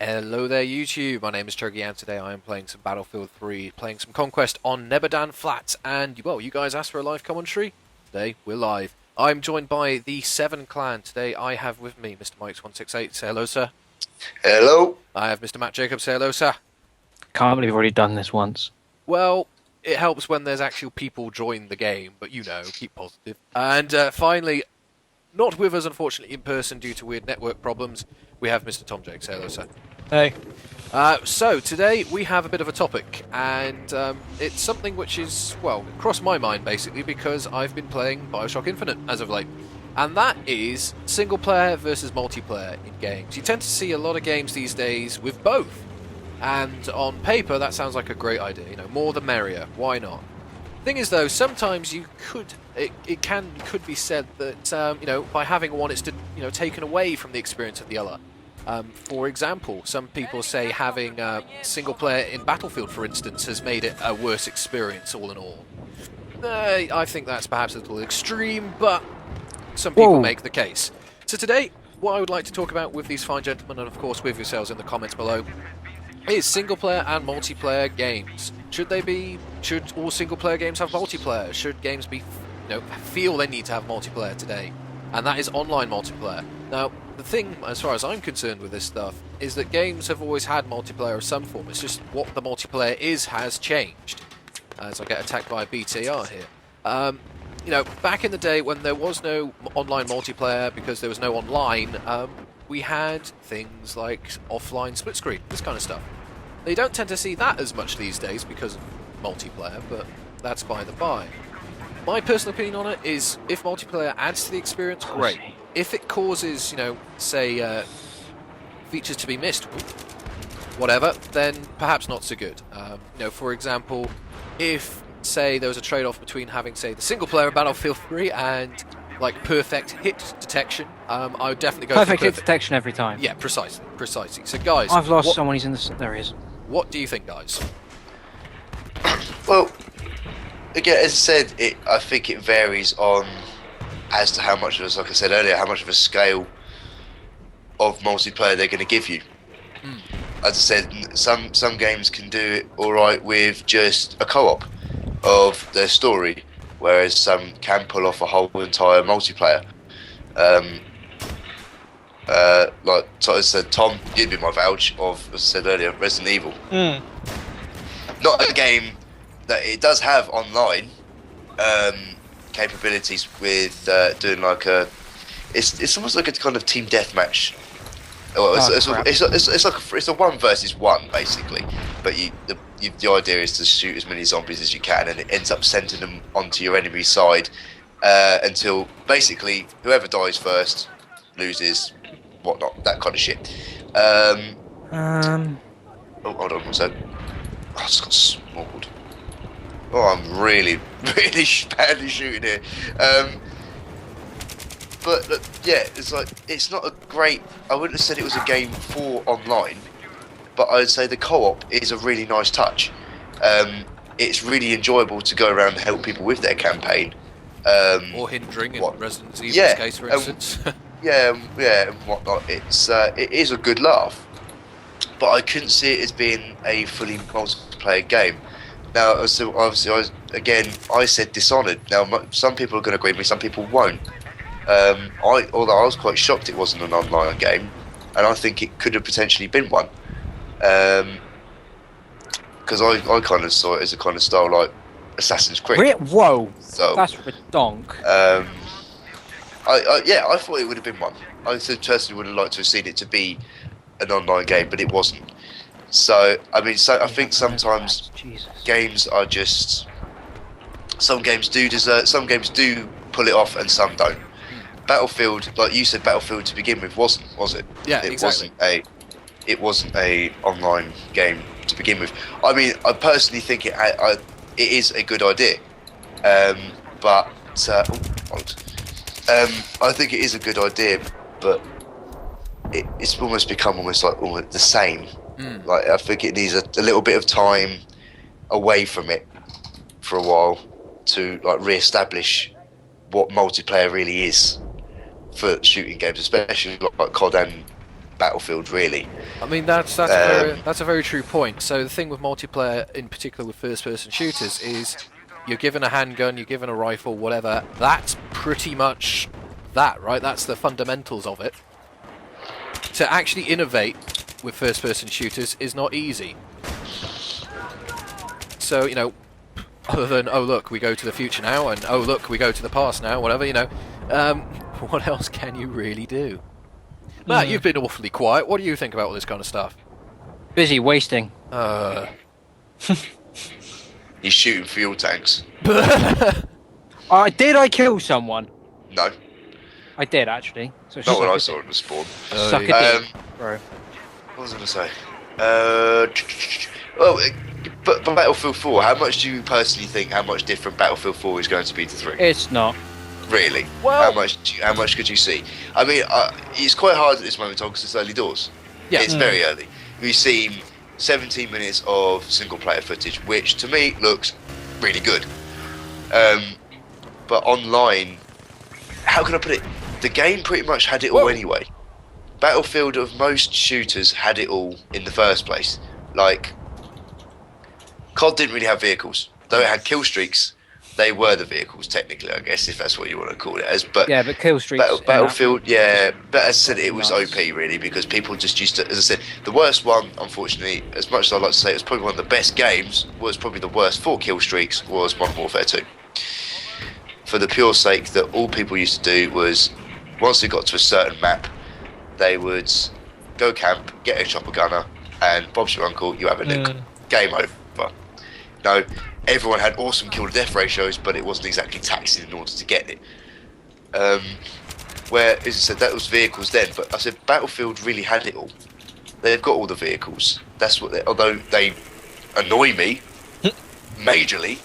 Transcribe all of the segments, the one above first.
Hello there YouTube, my name is Chuggy and today I am playing some Battlefield 3, playing some Conquest on Nebedan Flats, and well, you guys asked for a live commentary, today we're live. I'm joined by the 7 clan, today I have with me Mr. Mikes168, say hello sir. Hello. I have Mr. Matt Jacobs, say hello sir. Can't believe we've already done this once. Well, it helps when there's actual people join the game, but you know, keep positive. And finally, not with us unfortunately in person due to weird network problems, we have Mr. Tom Jake, say hello sir. Hey. So today we have a bit of a topic, and it's something which is, well, crossed my mind basically because I've been playing Bioshock Infinite as of late, and that is single player versus multiplayer in games. You tend to see a lot of games these days with both, and on paper that sounds like a great idea, you know, more the merrier, why not? Thing is though, sometimes it could be said that you know, by having one it's taken away from the experience of the other. For example, some people say having single player in Battlefield, for instance, has made it a worse experience all in all. I think that's perhaps a little extreme, but some people make the case. So today, what I would like to talk about with these fine gentlemen, and of course with yourselves in the comments below, is single player and multiplayer games. Should all single player games have multiplayer? Should games feel they need to have multiplayer today? And that is online multiplayer. Now, the thing, as far as I'm concerned with this stuff, is that games have always had multiplayer of some form. It's just what the multiplayer has changed. As I get attacked by a BTR here. You know, back in the day when there was no online multiplayer because there was no online, we had things like offline split screen, this kind of stuff. Now, you don't tend to see that as much these days because of multiplayer, but that's by the by. My personal opinion on it is, if multiplayer adds to the experience, great. If it causes, you know, say, features to be missed, whatever, then perhaps not so good. You know, for example, if, say, there was a trade-off between having, say, the single-player Battlefield 3 and, like, perfect hit detection, I would definitely go for perfect hit detection every time. Yeah, precisely. So, guys... I've lost someone, he's in the... There he is. What do you think, guys? Well, again, as I said, I think it varies on as to how much of a, like I said earlier, how much of a scale of multiplayer they're going to give you. As I said, some games can do it all right with just a co-op of their story, whereas some can pull off a whole entire multiplayer. Like I said, Tom, you'd be my vouch of, as I said earlier, Resident Evil. Not a game that it does have online capabilities with doing like a, it's almost like a kind of team deathmatch. It's a 1 versus 1 basically, but the idea is to shoot as many zombies as you can, and it ends up sending them onto your enemy side until basically whoever dies first loses, whatnot, that kind of shit. Oh, hold on one sec. I just got smalled. Oh, I'm really badly shooting here. But look, yeah, it's not a great. I wouldn't have said it was a game for online, but I'd say the co-op is a really nice touch. It's really enjoyable to go around and help people with their campaign. Or hindering in Resident Evil's case, for instance. yeah, and whatnot. It is a good laugh, but I couldn't see it as being a fully multiplayer game. Now, so obviously, I said Dishonored. Now, some people are going to agree with me, some people won't. Although I was quite shocked it wasn't an online game, and I think it could have potentially been one. Because I kind of saw it as a kind of style like Assassin's Creed. Whoa! So, that's redonk. I thought it would have been one. I personally would have liked to have seen it to be an online game, but it wasn't. So, I mean, I think sometimes games are just... Some games do pull it off and some don't. Battlefield, like you said, Battlefield to begin with was it? Yeah, exactly. It wasn't a online game to begin with. I mean, I personally think it is a good idea. But I think it is a good idea, but it's almost become almost the same. Like, I think it needs a little bit of time away from it for a while to like re-establish what multiplayer really is for shooting games, especially like COD and Battlefield, really. I mean, that's a very true point. So the thing with multiplayer, in particular with first-person shooters, is you're given a handgun, you're given a rifle, whatever. That's pretty much that, right? That's the fundamentals of it. To actually innovate with first-person shooters is not easy. So, you know, other than, oh look, we go to the future now, and oh look, we go to the past now, whatever, you know, what else can you really do? Matt, you've been awfully quiet. What do you think about all this kind of stuff? Busy wasting. He's shooting fuel tanks. Did I kill someone? No, I did, actually. So not when I saw him spawn. Suck it in, bro. What was I going to say? But Battlefield 4, how much do you personally think, how much different Battlefield 4 is going to be to 3? It's not. Really? Well, how much could you see? I mean, it's quite hard at this moment in time because it's early doors. Yeah. It's very early. We've seen 17 minutes of single player footage, which to me looks really good. But online, how can I put it? The game pretty much had it all anyway. Battlefield of most shooters had it all in the first place. Like, COD didn't really have vehicles. Though it had kill streaks, they were the vehicles, technically, I guess, if that's what you want to call it as. But yeah, but kill streaks. Battlefield, yeah. But as I said, it was OP, really, because people just used to... As I said, the worst one, unfortunately, as much as I'd like to say it was probably one of the best games, was probably the worst for kill streaks, was Modern Warfare 2. For the pure sake that all people used to do was, once they got to a certain map, they would go camp, get a chopper gunner, and Bob's your uncle, you have a nuke. Game over. No, everyone had awesome kill to death ratios, but it wasn't exactly taxing in order to get it. Where, as I said, that was vehicles then, but I said Battlefield really had it all. They've got all the vehicles. That's what they, although they annoy me majorly.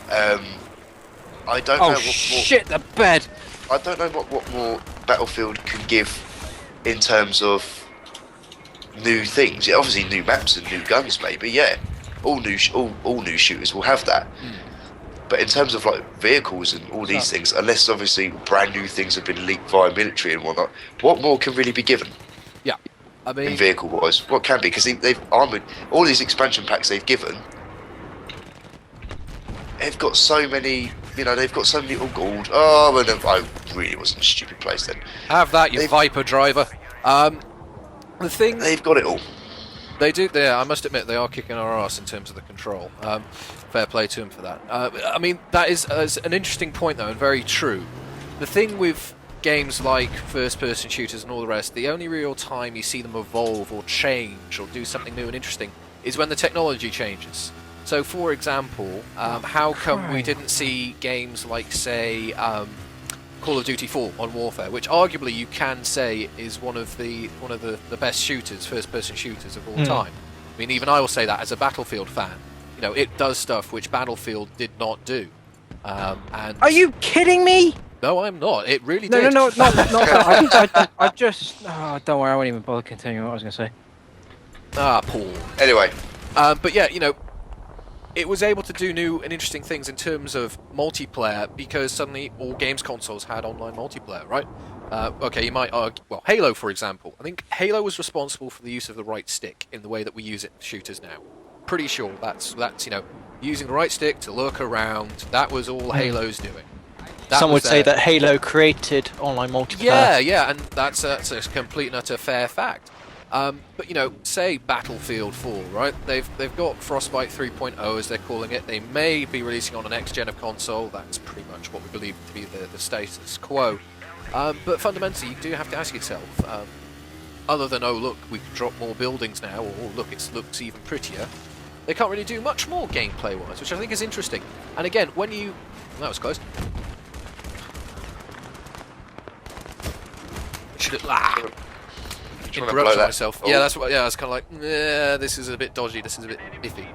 I don't know what more. Shit, the bed. I don't know what more Battlefield can give in terms of new things. Yeah, obviously new maps and new guns, maybe. Yeah, all new shooters will have that. But in terms of like vehicles and all these things, unless obviously brand new things have been leaked via military and whatnot, what more can really be given? Yeah, I mean, in vehicle-wise, what can be? Because they've armoured all these expansion packs they've given. They've got so many. You know, they've got so many all gold. Oh, well, I really was in a stupid place then. Have that, you Viper driver. The thing... They've got it all. They do, I must admit, they are kicking our ass in terms of the control. Fair play to them for that. I mean, that is an interesting point, though, and very true. The thing with games like first-person shooters and all the rest, the only real time you see them evolve or change or do something new and interesting is when the technology changes. So, for example, how come we didn't see games like, say, Call of Duty 4 on Warfare, which arguably you can say is one of the best shooters, first-person shooters of all time. I mean, even I will say that as a Battlefield fan. You know, it does stuff which Battlefield did not do. And are you kidding me? no, I'm not. It really did. No, not that. I just... Oh, don't worry, I won't even bother continuing what I was going to say. Ah, Paul. Anyway. But yeah, you know, it was able to do new and interesting things in terms of multiplayer because suddenly all games consoles had online multiplayer, right? Okay, you might argue... Well, Halo, for example. I think Halo was responsible for the use of the right stick in the way that we use it in shooters now. Pretty sure that's you know, using the right stick to look around. That was all Halo's doing. Some would say that Halo created online multiplayer. Yeah, and that's a complete and utter fair fact. But you know, say Battlefield 4, right? They've got Frostbite 3.0 as they're calling it. They may be releasing on the next gen of console. That's pretty much what we believe to be the status quo. But fundamentally, you do have to ask yourself, other than, oh look, we can drop more buildings now, or oh, look, it looks even prettier, they can't really do much more gameplay-wise, which I think is interesting. And again, when you... That was close. Should have... interrupted myself. Oh. Yeah, that's what. Yeah, I was kind of like, yeah, this is a bit dodgy. This is a bit iffy.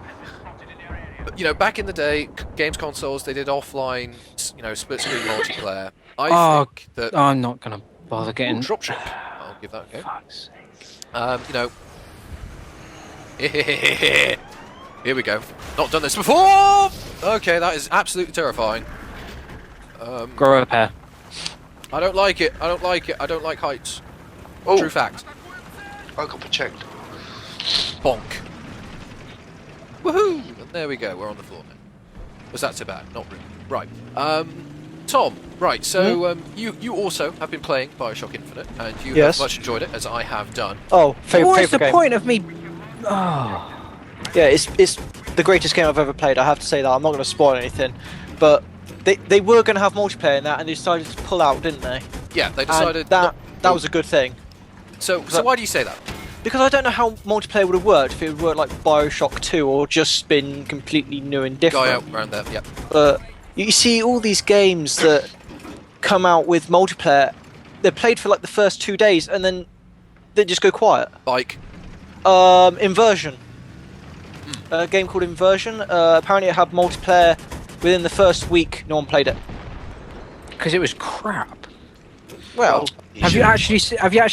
But you know, back in the day, games consoles they did offline, you know, split screen multiplayer. I think that I'm not gonna bother getting dropship. I'll give that a go. Fuck's sake. You know, here we go. Not done this before. Okay, that is absolutely terrifying. Grow a pair. I don't like it. I don't like it. I don't like heights. Oh. True fact. I got checked. Bonk. Woohoo! And there we go. We're on the floor now. Was that too bad? Not really. Right. Tom. Right. So you also have been playing BioShock Infinite, and you Yes. have much enjoyed it, as I have done. Oh, What favourite is the game. point of me? Oh. Yeah, it's the greatest game I've ever played. I have to say that. I'm not going to spoil anything, but they were going to have multiplayer in that, and they decided to pull out, didn't they? Yeah, they And decided that was a good thing. So why do you say that? Because I don't know how multiplayer would have worked if it would work like BioShock 2 or just been completely new and different. Guy out around there. Yeah. But you see all these games that come out with multiplayer, they're played for like the first 2 days and then they just go quiet. Bike. Inversion. A game called Inversion. Apparently it had multiplayer within the first week. No one played it. Because it was crap. Well, Have you actually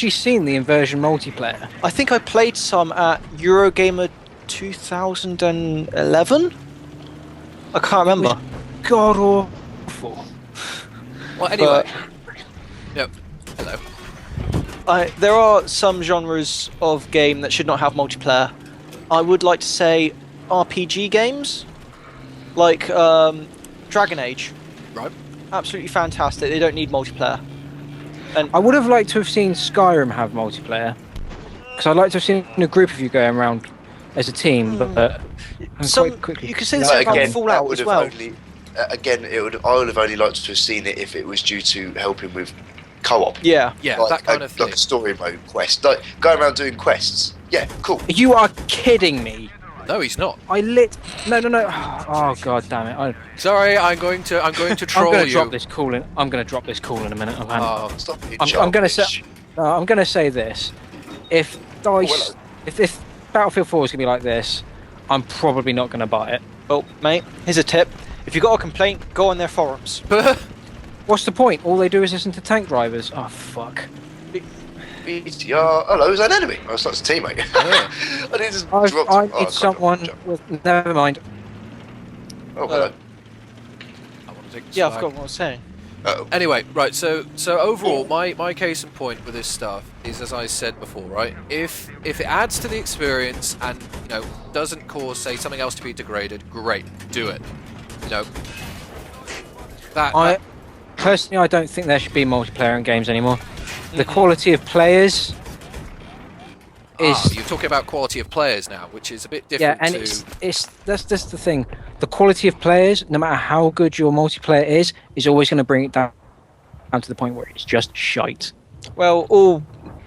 seen the Inversion multiplayer? I think I played some at Eurogamer 2011. I can't remember. God awful. Well, anyway. Yep. Hello. There are some genres of game that should not have multiplayer. I would like to say RPG games, like Dragon Age. Right. Absolutely fantastic. They don't need multiplayer. And I would have liked to have seen Skyrim have multiplayer. Because I'd like to have seen a group of you going around as a team, but some, quite quickly. you could say the No, same But about again, that Fallout would as have well. only. I would have only liked to have seen it if it was due to helping with co-op. Yeah. Yeah, Like, that kind of thing. like a story mode quest. Like going around doing quests. Yeah, cool. You are kidding me. No, he's not. No. Oh god damn it. Sorry, I'm going to I'm troll going to you. drop this call in. I'm going to drop this call in a minute. Oh, Stop being I'm going to childish. say. I'm going to say this. If Dice, well, if Battlefield 4 is going to be like this, I'm probably not going to buy it. Well, mate, here's a tip. If you've got a complaint, go on their forums. What's the point? All they do is listen to tank drivers. Oh fuck. BTR. Hello, is that an enemy? Oh, it's not a teammate. Yeah. I need to I drop. need someone with. Never mind. Oh, hello. I want to take this Yeah, I flag. forgot what I was saying. Anyway, right. So overall, my case in point with this stuff is, as I said before, right. If it adds to the experience and doesn't cause, say, something else to be degraded, great, do it. That Personally, I don't think there should be multiplayer in games anymore. The Mm-hmm. quality of players is you're talking about quality of players now, which is a bit yeah, different and to. it's that's the thing. The quality of players, no matter how good your multiplayer is always going to bring it down to the point where it's just shite. Well, all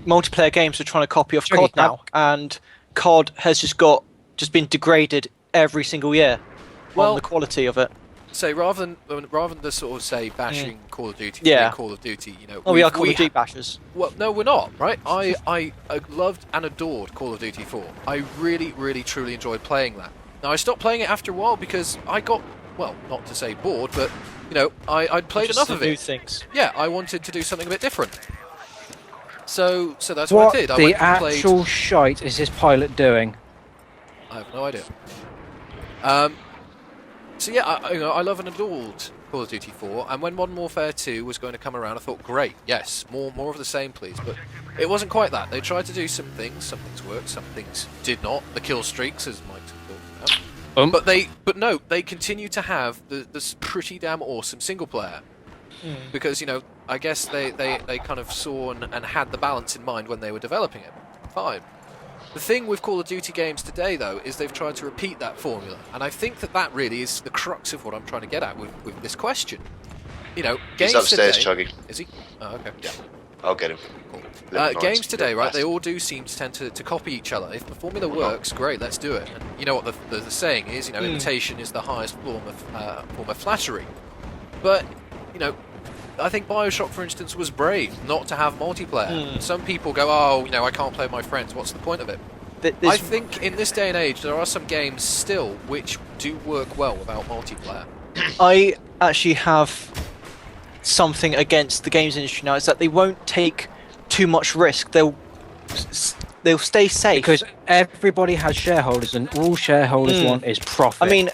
multiplayer games are trying to copy off Chuggy, COD now, and COD has just been degraded every single year Well- on the quality of it. Say rather than the sort of say bashing Call of Duty, Yeah. Call of Duty, Oh, we are Call of Duty bashers. Well, no, we're not, right? I loved and adored Call of Duty 4. I really, really, truly enjoyed playing that. Now, I stopped playing it after a while because I got, well, not to say bored, but, I'd played Just enough some of new it. things. Yeah, I wanted to do something a bit different. So that's what I did. I the went and actual shite is this pilot doing? I have no idea. So yeah, I love and adored Call of Duty 4, and when Modern Warfare 2 was going to come around, I thought, great, yes, more of the same, please. But it wasn't quite that. They tried to do some things worked, some things did not. The kill streaks, as Mike's talked about. But no, they continue to have this pretty damn awesome single player. Because I guess they kind of saw and had the balance in mind when they were developing it. Fine. The thing with Call of Duty games today, though, is they've tried to repeat that formula, and I think that really is the crux of what I'm trying to get at with this question. Games He's upstairs, today. Chuggy. Is he? Oh, okay. Yeah. I'll get him. Cool. Little Games nice, today, little right? They bastard. all do seem to tend to copy each other. If the formula works, great, let's do it. And you know what the saying is? Imitation is the highest form of flattery. But I think BioShock, for instance, was brave not to have multiplayer. Some people go, I can't play with my friends. What's the point of it? I think in this day and age, there are some games still which do work well without multiplayer. I actually have something against the games industry now. Is that they won't take too much risk. They'll stay safe. Because everybody has shareholders, and all shareholders want is profit. I mean,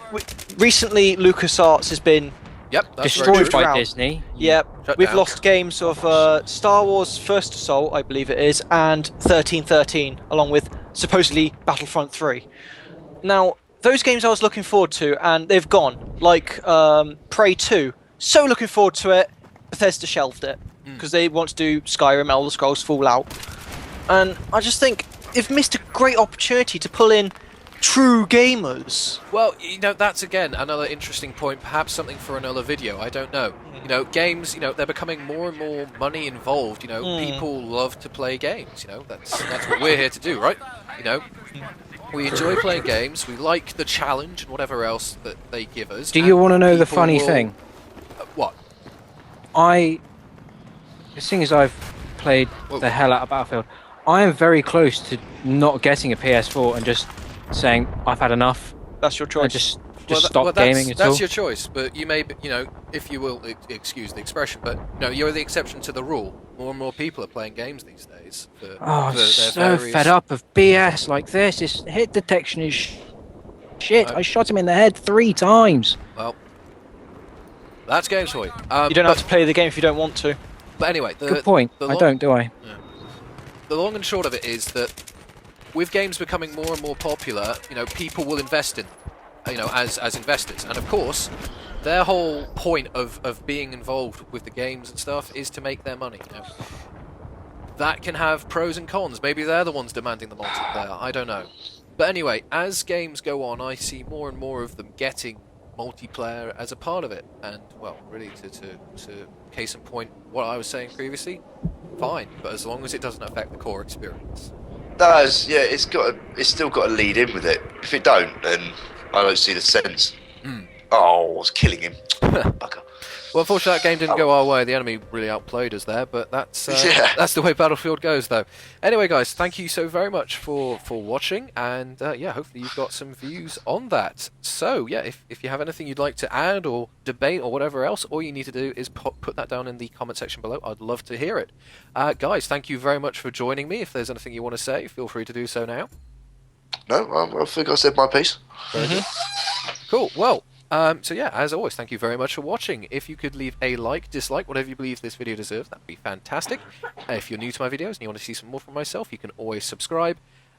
recently LucasArts has been Yep, that's very Destroyed true. by Drowned. Disney. Yeah, Shut we've down. lost games of Star Wars First Assault, I believe it is, and 1313, along with supposedly Battlefront 3. Now, those games I was looking forward to, and they've gone. Like Prey 2, so looking forward to it. Bethesda shelved it because they want to do Skyrim, Elder Scrolls, Fallout, and I just think they've missed a great opportunity to pull in true gamers. Well, you know, that's again another interesting point, perhaps something for another video, I don't know. You know, games, you know, they're becoming more and more money involved, you know, people love to play games, you know, that's what we're here to do, right? You know, we enjoy playing games, we like the challenge and whatever else that they give us. Do you and want to know the people funny will- thing? What? Seeing as I've played Whoa. the hell out of Battlefield, I am very close to not getting a PS4 and just saying I've had enough That's your and choice. just Well, stop that's, gaming at all. that's your choice, but you may, you know, if you will excuse the expression, but no, you're the exception to the rule. More and more people are playing games these days. Oh, I'm their so various- fed up of BS like this. This hit detection is shit. No. I shot him in the head 3 times. Well, that's games for you. You don't have to play the game if you don't want to. But anyway, Good point. I don't, do I? The long and short of it is that with games becoming more and more popular, you know, people will invest in them, you know, as investors. And of course, their whole point of being involved with the games and stuff is to make their money. You know? That can have pros and cons. Maybe they're the ones demanding the multiplayer. I don't know. But anyway, as games go on, I see more and more of them getting multiplayer as a part of it. And, well, really, to case in point, what I was saying previously, fine. But as long as it doesn't affect the core experience. Does, yeah, it's still got to lead in with it. If it don't, then I don't see the sense. Oh, I was killing him. Bugger. Well, unfortunately, that game didn't go our way. The enemy really outplayed us there, but that's Yeah. that's the way Battlefield goes, though. Anyway, guys, thank you so very much for watching, and yeah, hopefully you've got some views on that. So, yeah, if you have anything you'd like to add or debate or whatever else, all you need to do is put that down in the comment section below. I'd love to hear it. Guys, thank you very much for joining me. If there's anything you want to say, feel free to do so now. No, I think I said my piece. Cool. Well, so yeah, as always, thank you very much for watching. If you could leave a like, dislike, whatever you believe this video deserves, that'd be fantastic. If you're new to my videos and you want to see some more from myself, you can always subscribe.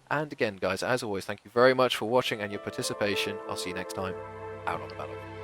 And again, guys, as always, thank you very much for watching and your participation. I'll see you next time out on the battlefield.